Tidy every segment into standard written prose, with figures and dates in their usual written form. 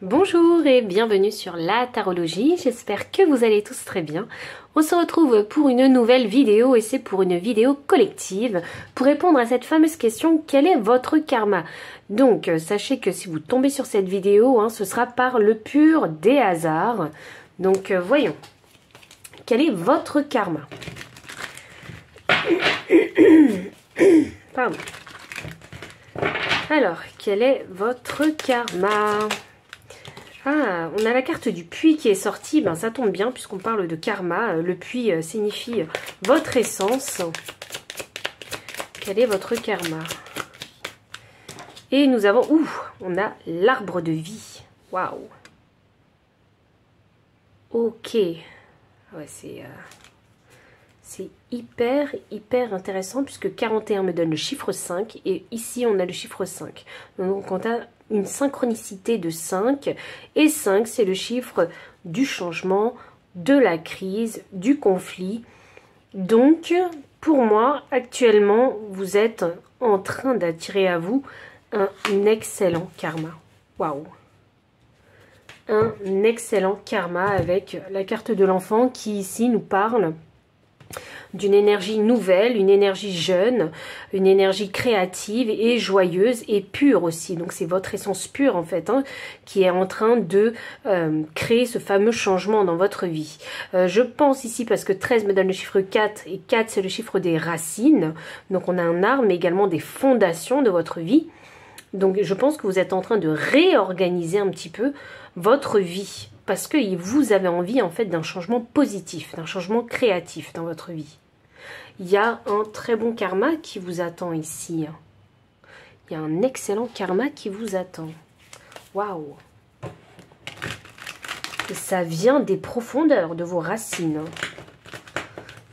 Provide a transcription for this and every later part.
Bonjour et bienvenue sur la tarologie, j'espère que vous allez tous très bien. On se retrouve pour une nouvelle vidéo et c'est pour une vidéo collective pour répondre à cette fameuse question: quel est votre karma? Donc sachez que si vous tombez sur cette vidéo, ce sera par le pur des hasards. Donc voyons, quel est votre karma? Pardon. Alors, quel est votre karma? Ah, on a la carte du puits qui est sortie. Ben, ça tombe bien puisqu'on parle de karma. Le puits signifie votre essence. Quel est votre karma? Et nous avons... on a l'arbre de vie. Waouh. Ok. Ouais, c'est hyper intéressant puisque 41 me donne le chiffre 5 et ici on a le chiffre 5. Donc on a une synchronicité de 5 et 5 c'est le chiffre du changement, de la crise, du conflit. Donc pour moi actuellement vous êtes en train d'attirer à vous un excellent karma. Waouh! Un excellent karma avec la carte de l'enfant qui ici nous parle d'une énergie nouvelle, une énergie jeune, une énergie créative et joyeuse et pure aussi. Donc c'est votre essence pure en fait qui est en train de créer ce fameux changement dans votre vie. Je pense ici, parce que 13 me donne le chiffre 4 et 4 c'est le chiffre des racines. Donc on a un arbre mais également des fondations de votre vie. Donc je pense que vous êtes en train de réorganiser un petit peu votre vie. Parce que vous avez envie en fait d'un changement positif, d'un changement créatif dans votre vie. Il y a un très bon karma qui vous attend ici. Il y a un excellent karma qui vous attend. Waouh! Et ça vient des profondeurs de vos racines.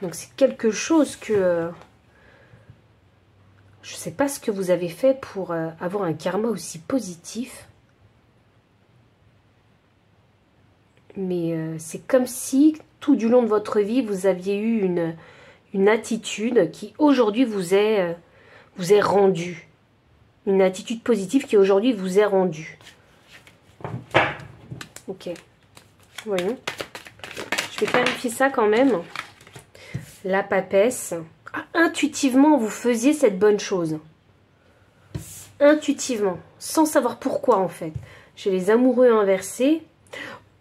Donc c'est quelque chose que... je ne sais pas ce que vous avez fait pour avoir un karma aussi positif. Mais c'est comme si tout du long de votre vie, vous aviez eu une attitude qui aujourd'hui vous est rendue. Une attitude positive qui aujourd'hui vous est rendue. Ok. Voyons. Je vais clarifier ça quand même. La papesse. Ah, intuitivement, vous faisiez cette bonne chose. Intuitivement. Sans savoir pourquoi en fait. Chez les amoureux inversés...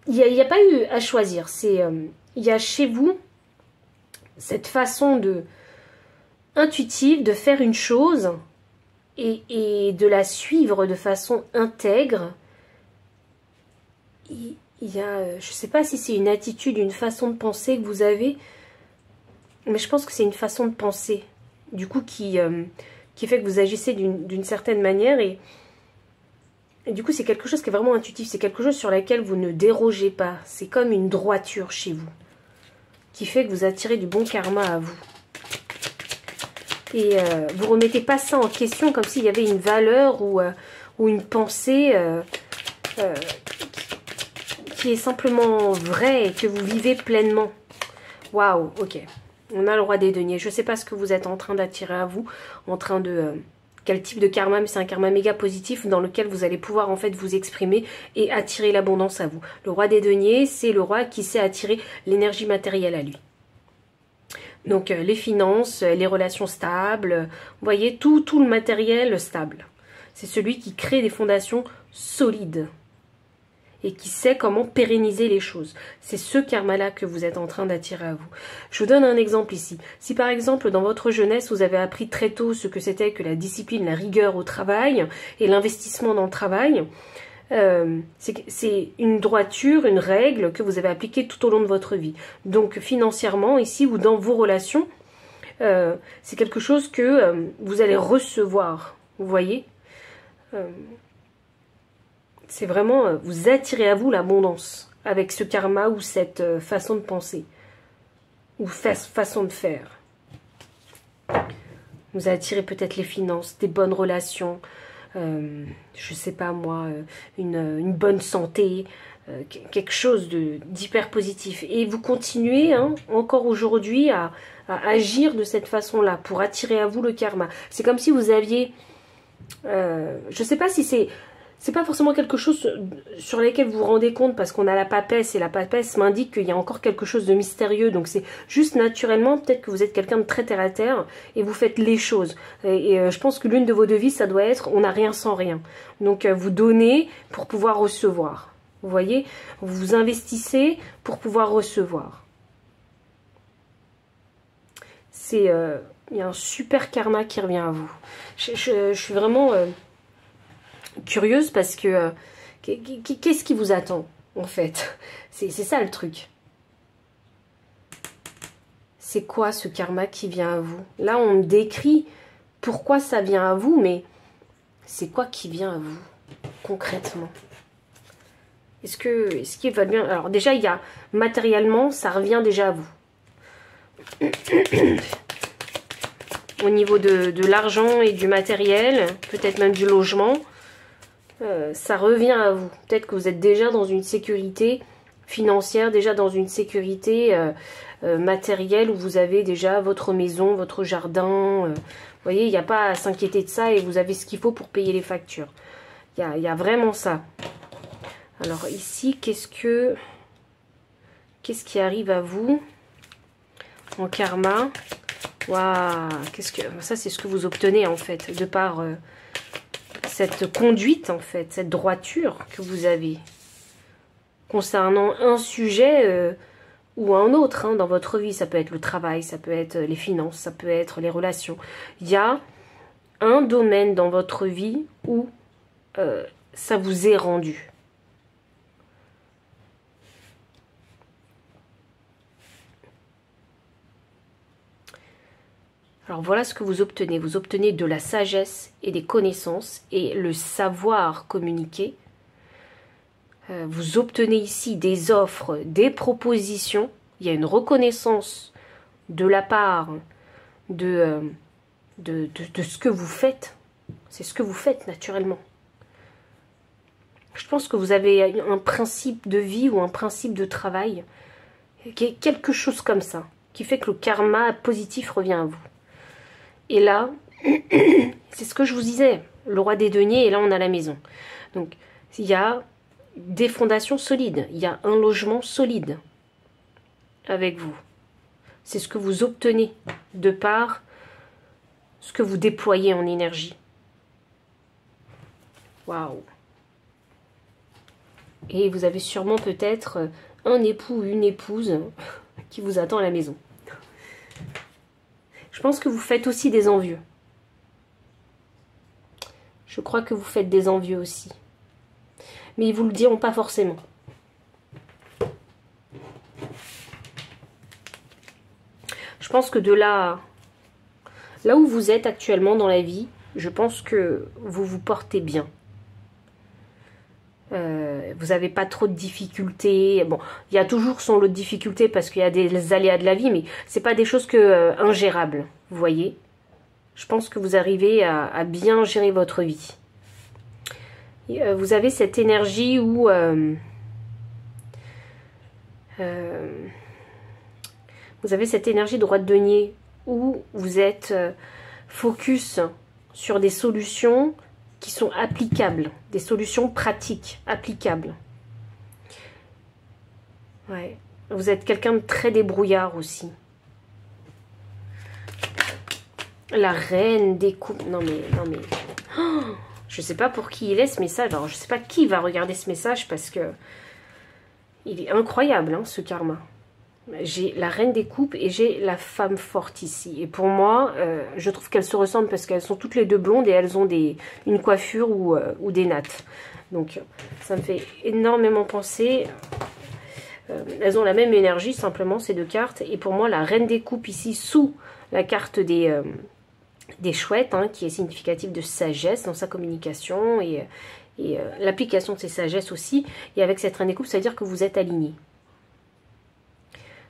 Il n'y a pas eu à choisir. Il y a chez vous cette façon intuitive de faire une chose et de la suivre de façon intègre. Je ne sais pas si c'est une attitude, une façon de penser que vous avez, mais je pense que c'est une façon de penser, du coup, qui fait que vous agissez d'une certaine manière et du coup, c'est quelque chose qui est vraiment intuitif. C'est quelque chose sur laquelle vous ne dérogez pas. C'est comme une droiture chez vous. Qui fait que vous attirez du bon karma à vous. Et vous ne remettez pas ça en question comme s'il y avait une valeur ou une pensée qui est simplement vraie et que vous vivez pleinement. Waouh, ok. On a le roi des deniers. Je ne sais pas ce que vous êtes en train d'attirer à vous. En train de... quel type de karma, mais c'est un karma méga positif dans lequel vous allez pouvoir en fait vous exprimer et attirer l'abondance à vous. Le roi des deniers, c'est le roi qui sait attirer l'énergie matérielle à lui. Donc les finances, les relations stables, vous voyez, tout le matériel stable. C'est celui qui crée des fondations solides et qui sait comment pérenniser les choses. C'est ce karma-là que vous êtes en train d'attirer à vous. Je vous donne un exemple ici. Si par exemple, dans votre jeunesse, vous avez appris très tôt ce que c'était que la discipline, la rigueur au travail et l'investissement dans le travail, c'est une droiture, une règle que vous avez appliquée tout au long de votre vie. Donc financièrement, ici, ou dans vos relations, c'est quelque chose que vous allez recevoir. Vous voyez c'est vraiment, vous attirez à vous l'abondance avec ce karma ou cette façon de penser ou façon de faire. Vous attirez peut-être les finances, des bonnes relations, je sais pas moi, une bonne santé, quelque chose d'hyper positif. Et vous continuez encore aujourd'hui à agir de cette façon-là pour attirer à vous le karma. C'est comme si vous aviez, je sais pas si c'est... c'est pas forcément quelque chose sur lequel vous vous rendez compte parce qu'on a la papesse et la papesse m'indique qu'il y a encore quelque chose de mystérieux. Donc c'est juste naturellement, peut-être que vous êtes quelqu'un de très terre à terre et vous faites les choses. Et je pense que l'une de vos devises, ça doit être on n'a rien sans rien. Donc vous donnez pour pouvoir recevoir. Vous voyez, vous investissez pour pouvoir recevoir. C'est il y a un super karma qui revient à vous. Je suis vraiment curieuse parce que qu'est-ce qui vous attend en fait? C'est ça le truc. C'est quoi ce karma qui vient à vous? Là on me décrit pourquoi ça vient à vous, mais c'est quoi qui vient à vous concrètement? Est-ce qu'il va bien? Alors déjà il y a matériellement ça revient déjà à vous. Au niveau de l'argent et du matériel, peut-être même du logement, ça revient à vous. Peut-être que vous êtes déjà dans une sécurité financière, déjà dans une sécurité matérielle où vous avez déjà votre maison, votre jardin. Vous voyez, il n'y a pas à s'inquiéter de ça et vous avez ce qu'il faut pour payer les factures. Il y a vraiment ça. Alors ici, qu'est-ce qui arrive à vous en karma? Waouh, ça c'est ce que vous obtenez en fait, de par cette conduite en fait, cette droiture que vous avez concernant un sujet ou un autre dans votre vie. Ça peut être le travail, ça peut être les finances, ça peut être les relations. Il y a un domaine dans votre vie où ça vous est rendu. Alors voilà ce que vous obtenez. Vous obtenez de la sagesse et des connaissances et le savoir communiquer. Vous obtenez ici des offres, des propositions. Il y a une reconnaissance de la part de ce que vous faites. C'est ce que vous faites naturellement. Je pense que vous avez un principe de vie ou un principe de travail, quelque chose comme ça, qui fait que le karma positif revient à vous. Et là, c'est ce que je vous disais, le roi des deniers, et là on a la maison. Donc, il y a des fondations solides, il y a un logement solide avec vous. C'est ce que vous obtenez de par ce que vous déployez en énergie. Waouh! Et vous avez sûrement peut-être un époux ou une épouse qui vous attend à la maison. Je pense que vous faites aussi des envieux. Je crois que vous faites des envieux aussi. Mais ils ne vous le diront pas forcément. Je pense que de là où vous êtes actuellement dans la vie, je pense que vous vous portez bien. Vous n'avez pas trop de difficultés. Bon, il y a toujours son lot de difficultés parce qu'il y a des aléas de la vie, mais c'est pas des choses ingérables, vous voyez. Je pense que vous arrivez à bien gérer votre vie. Et, vous avez cette énergie où vous avez cette énergie droit de denier où vous êtes focus sur des solutions qui sont applicables, des solutions pratiques, applicables. Ouais. Vous êtes quelqu'un de très débrouillard aussi. La reine des coupes. Non mais. Oh, je sais pas pour qui il est ce message. Alors je sais pas qui va regarder ce message parce que il est incroyable hein, ce karma. J'ai la reine des coupes et j'ai la femme forte ici. Et pour moi, je trouve qu'elles se ressemblent parce qu'elles sont toutes les deux blondes et elles ont une coiffure ou des nattes. Donc ça me fait énormément penser. Elles ont la même énergie simplement ces deux cartes. Et pour moi, la reine des coupes ici sous la carte des chouettes, hein, qui est significative de sagesse dans sa communication et l'application de ces sagesses aussi. Et avec cette reine des coupes, ça veut dire que vous êtes aligné.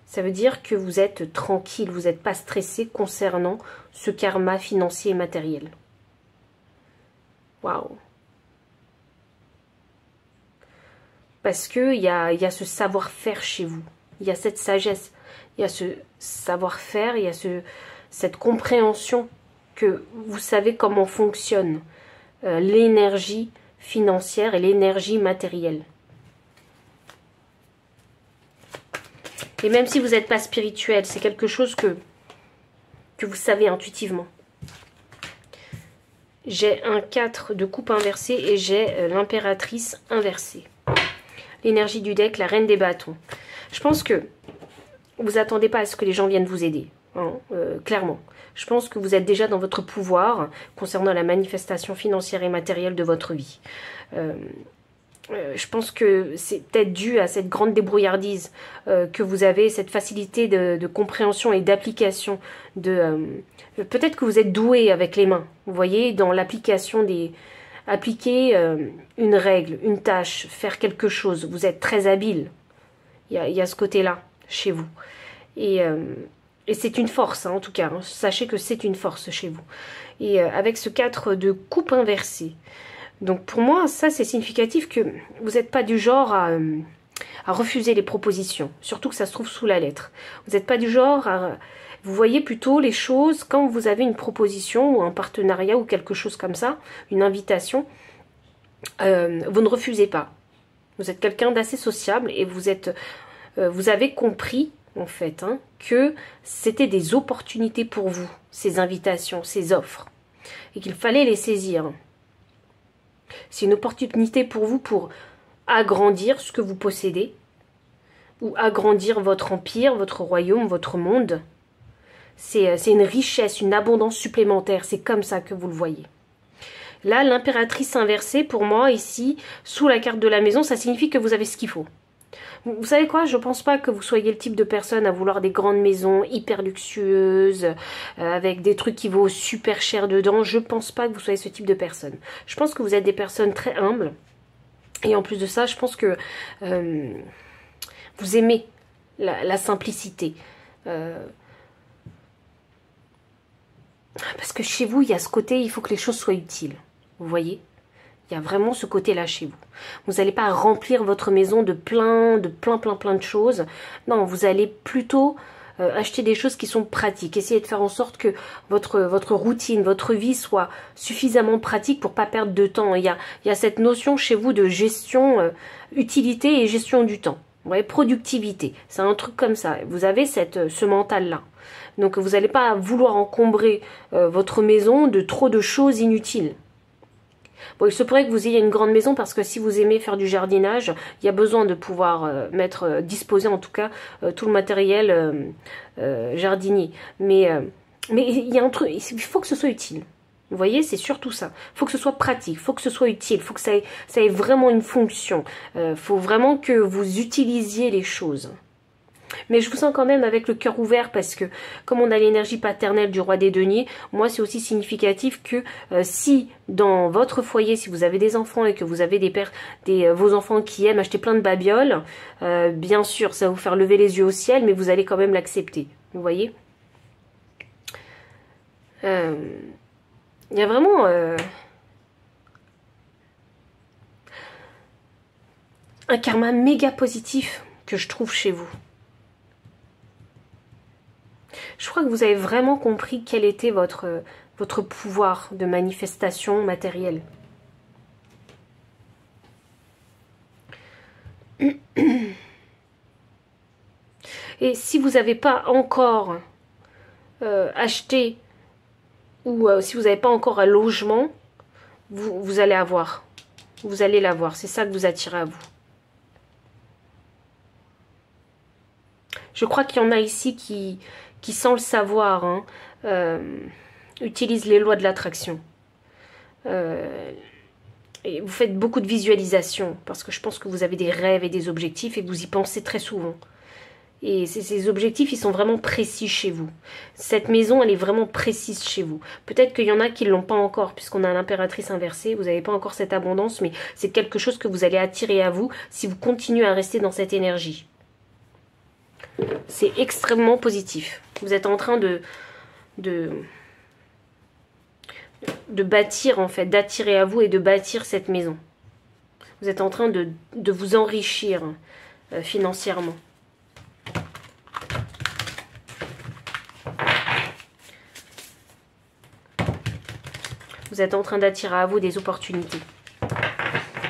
Ça veut dire que vous êtes tranquille, vous n'êtes pas stressé concernant ce karma financier et matériel. Waouh! Parce qu'il y a ce savoir-faire chez vous. Il y a cette sagesse, il y a ce savoir-faire, il y a cette compréhension que vous savez comment fonctionne l'énergie financière et l'énergie matérielle. Et même si vous n'êtes pas spirituel, c'est quelque chose que vous savez intuitivement. J'ai un 4 de coupe inversée et j'ai l'impératrice inversée. L'énergie du deck, la reine des bâtons. Je pense que vous attendez pas à ce que les gens viennent vous aider, hein, clairement. Je pense que vous êtes déjà dans votre pouvoir concernant la manifestation financière et matérielle de votre vie. Je pense que c'est peut-être dû à cette grande débrouillardise que vous avez, cette facilité de compréhension et d'application. Peut-être que vous êtes doué avec les mains, vous voyez, dans l'application des... Appliquer une règle, une tâche, faire quelque chose. Vous êtes très habile. Il y a ce côté-là chez vous. Et c'est une force, hein, en tout cas. Hein. Sachez que c'est une force chez vous. Et avec ce 4 de coupe inversée. Donc pour moi, ça c'est significatif que vous n'êtes pas du genre à refuser les propositions. Surtout que ça se trouve sous la lettre. Vous n'êtes pas du genre à... Vous voyez plutôt les choses quand vous avez une proposition ou un partenariat ou quelque chose comme ça, une invitation, vous ne refusez pas. Vous êtes quelqu'un d'assez sociable et vous avez compris en fait hein, que c'était des opportunités pour vous, ces invitations, ces offres, et qu'il fallait les saisir. C'est une opportunité pour vous pour agrandir ce que vous possédez, ou agrandir votre empire, votre royaume, votre monde. C'est une richesse, une abondance supplémentaire. C'est comme ça que vous le voyez. Là, l'impératrice inversée, pour moi, ici, sous la carte de la maison, ça signifie que vous avez ce qu'il faut. Vous savez quoi? Je pense pas que vous soyez le type de personne à vouloir des grandes maisons hyper luxueuses, avec des trucs qui vaut super cher dedans. Je pense pas que vous soyez ce type de personne. Je pense que vous êtes des personnes très humbles. Et en plus de ça, je pense que vous aimez la simplicité. Parce que chez vous, il y a ce côté, il faut que les choses soient utiles. Vous voyez? Il y a vraiment ce côté-là chez vous. Vous n'allez pas remplir votre maison de plein de choses. Non, vous allez plutôt acheter des choses qui sont pratiques. Essayez de faire en sorte que votre routine, votre vie soit suffisamment pratique pour pas perdre de temps. Il y a cette notion chez vous de gestion, utilité et gestion du temps. Vous voyez, productivité. C'est un truc comme ça. Vous avez ce mental-là. Donc vous n'allez pas vouloir encombrer votre maison de trop de choses inutiles. Bon, il se pourrait que vous ayez une grande maison parce que si vous aimez faire du jardinage, il y a besoin de pouvoir disposer en tout cas tout le matériel jardinier. Mais il y a un truc, il faut que ce soit utile. Vous voyez, c'est surtout ça. Il faut que ce soit pratique, il faut que ce soit utile, il faut que ça ait vraiment une fonction. Il faut vraiment que vous utilisiez les choses. Mais je vous sens quand même avec le cœur ouvert parce que comme on a l'énergie paternelle du roi des deniers, moi c'est aussi significatif que si dans votre foyer, si vous avez des enfants et que vous avez vos enfants qui aiment acheter plein de babioles, bien sûr ça va vous faire lever les yeux au ciel, mais vous allez quand même l'accepter. Vous voyez? Il y a vraiment un karma méga positif que je trouve chez vous. Je crois que vous avez vraiment compris quel était votre pouvoir de manifestation matérielle. Et si vous n'avez pas encore acheté ou si vous n'avez pas encore un logement, vous allez avoir. Vous allez l'avoir. C'est ça que vous attirez à vous. Je crois qu'il y en a ici qui sans le savoir, hein, utilisent les lois de l'attraction. Et vous faites beaucoup de visualisation, parce que je pense que vous avez des rêves et des objectifs, et vous y pensez très souvent. Et ces objectifs, ils sont vraiment précis chez vous. Cette maison, elle est vraiment précise chez vous. Peut-être qu'il y en a qui ne l'ont pas encore, puisqu'on a l'impératrice inversée, vous n'avez pas encore cette abondance, mais c'est quelque chose que vous allez attirer à vous si vous continuez à rester dans cette énergie. C'est extrêmement positif. Vous êtes en train de bâtir, en fait, d'attirer à vous et de bâtir cette maison. Vous êtes en train de vous enrichir financièrement. Vous êtes en train d'attirer à vous des opportunités.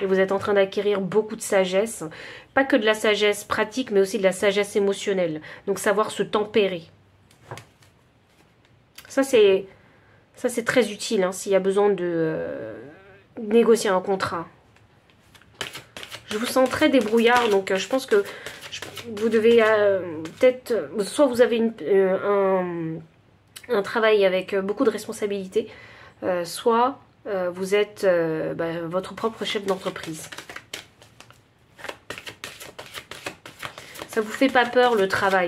et vous êtes en train d'acquérir beaucoup de sagesse. Pas que de la sagesse pratique, mais aussi de la sagesse émotionnelle. Donc savoir se tempérer. Ça c'est très utile hein, s'il y a besoin de négocier un contrat. Je vous sens très débrouillard, donc je pense que vous devez peut-être... Soit vous avez un travail avec beaucoup de responsabilités, soit vous êtes votre propre chef d'entreprise. Ça vous fait pas peur le travail?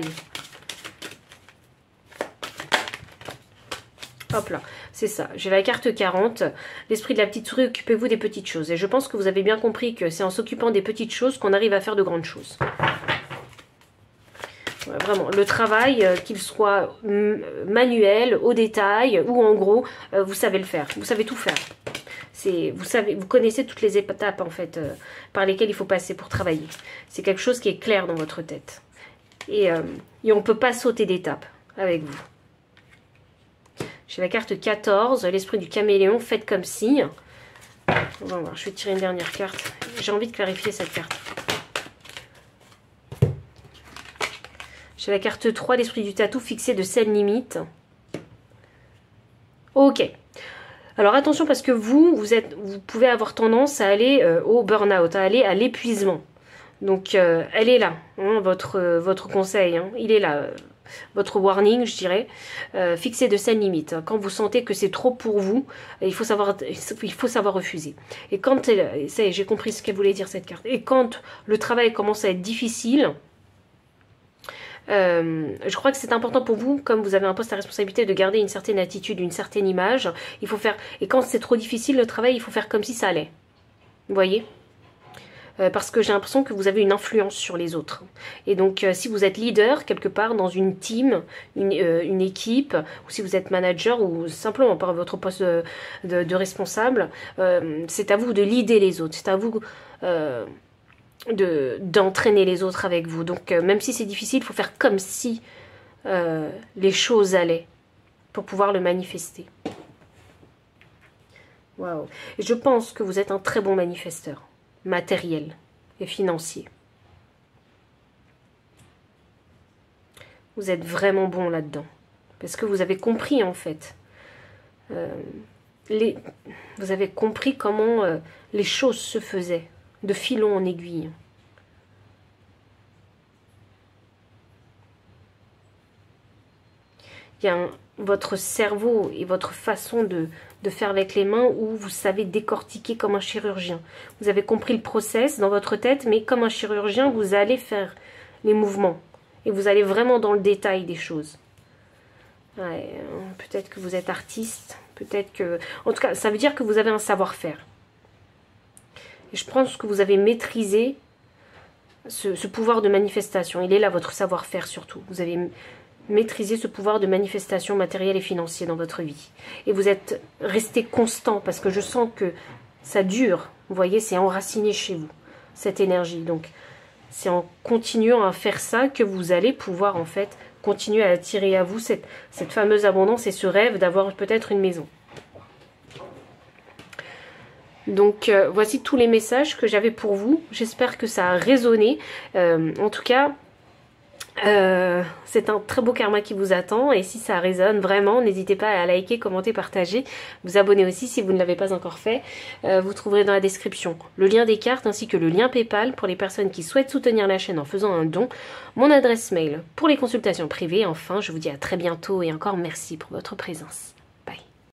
Hop là, c'est ça. J'ai la carte 40. L'esprit de la petite souris, occupez-vous des petites choses. Et je pense que vous avez bien compris que c'est en s'occupant des petites choses qu'on arrive à faire de grandes choses. Ouais, vraiment, le travail, qu'il soit manuel, au détail, ou en gros, vous savez le faire. Vous savez tout faire. Vous connaissez toutes les étapes, en fait, par lesquelles il faut passer pour travailler. C'est quelque chose qui est clair dans votre tête. Et on ne peut pas sauter d'étape avec vous. J'ai la carte 14, l'esprit du caméléon, faites comme si. On va voir, je vais tirer une dernière carte. J'ai envie de clarifier cette carte. J'ai la carte 3, l'esprit du tatou, fixé de scène limite. Ok. Alors attention parce que vous pouvez avoir tendance à aller au burn-out, à aller à l'épuisement. Donc elle est là, hein, votre conseil, hein, il est là. Votre warning, je dirais, fixé de scène limite. Quand vous sentez que c'est trop pour vous, il faut savoir refuser. Et quand, ça y est, j'ai compris ce qu'elle voulait dire cette carte. Et quand le travail commence à être difficile, je crois que c'est important pour vous, comme vous avez un poste à responsabilité, de garder une certaine attitude, une certaine image. Il faut faire, et quand c'est trop difficile le travail, il faut faire comme si ça allait. Vous voyez ? Parce que j'ai l'impression que vous avez une influence sur les autres. Et donc, si vous êtes leader, quelque part, dans une team, une équipe, ou si vous êtes manager, ou simplement par votre poste de responsable, c'est à vous de leader les autres. C'est à vous d'entraîner les autres avec vous. Donc, même si c'est difficile, il faut faire comme si les choses allaient, pour pouvoir le manifester. Waouh. Et je pense que vous êtes un très bon manifesteur. Matériel et financier. Vous êtes vraiment bon là-dedans. Parce que vous avez compris en fait. Vous avez compris comment les choses se faisaient. De filon en aiguille. Il y a votre cerveau et votre façon de faire avec les mains où vous savez décortiquer comme un chirurgien. Vous avez compris le process dans votre tête, mais comme un chirurgien, vous allez faire les mouvements. Et vous allez vraiment dans le détail des choses. Ouais, peut-être que vous êtes artiste, peut-être que... En tout cas, ça veut dire que vous avez un savoir-faire. Et je pense que vous avez maîtrisé ce pouvoir de manifestation. Il est là, votre savoir-faire surtout. Vous avez maîtrisé ce pouvoir de manifestation matérielle et financier dans votre vie. Et vous êtes resté constant parce que je sens que ça dure. Vous voyez, c'est enraciné chez vous, cette énergie. Donc, c'est en continuant à faire ça que vous allez pouvoir en fait continuer à attirer à vous cette fameuse abondance et ce rêve d'avoir peut-être une maison. Donc, voici tous les messages que j'avais pour vous. J'espère que ça a résonné. En tout cas... c'est un très beau karma qui vous attend et si ça résonne vraiment, n'hésitez pas à liker, commenter, partager, vous abonner aussi si vous ne l'avez pas encore fait. Vous trouverez dans la description le lien des cartes ainsi que le lien PayPal pour les personnes qui souhaitent soutenir la chaîne en faisant un don, mon adresse mail pour les consultations privées. Enfin, je vous dis à très bientôt et encore merci pour votre présence.